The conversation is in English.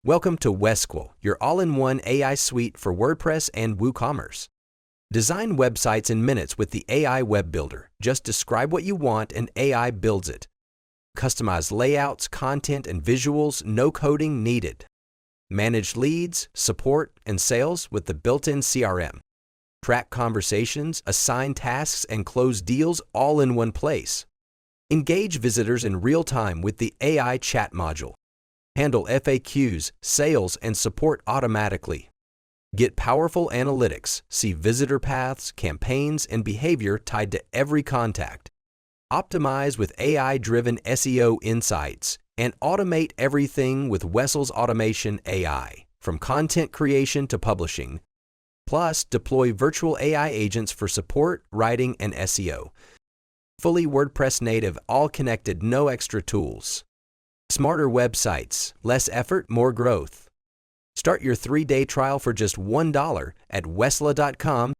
Welcome to Wescle, your all-in-one AI suite for WordPress and WooCommerce. Design websites in minutes with the AI Web Builder. Just describe what you want and AI builds it. Customize layouts, content, and visuals, no coding needed. Manage leads, support, and sales with the built-in CRM. Track conversations, assign tasks, and close deals all in one place. Engage visitors in real time with the AI Chat module. Handle FAQs, sales, and support automatically. Get powerful analytics, see visitor paths, campaigns, and behavior tied to every contact. Optimize with AI-driven SEO insights, and automate everything with Wescle's Automation AI, from content creation to publishing. Plus, deploy virtual AI agents for support, writing, and SEO. Fully WordPress native, all connected, no extra tools. Smarter websites, less effort, more growth. Start your 3-day trial for just $1 at wescle.com.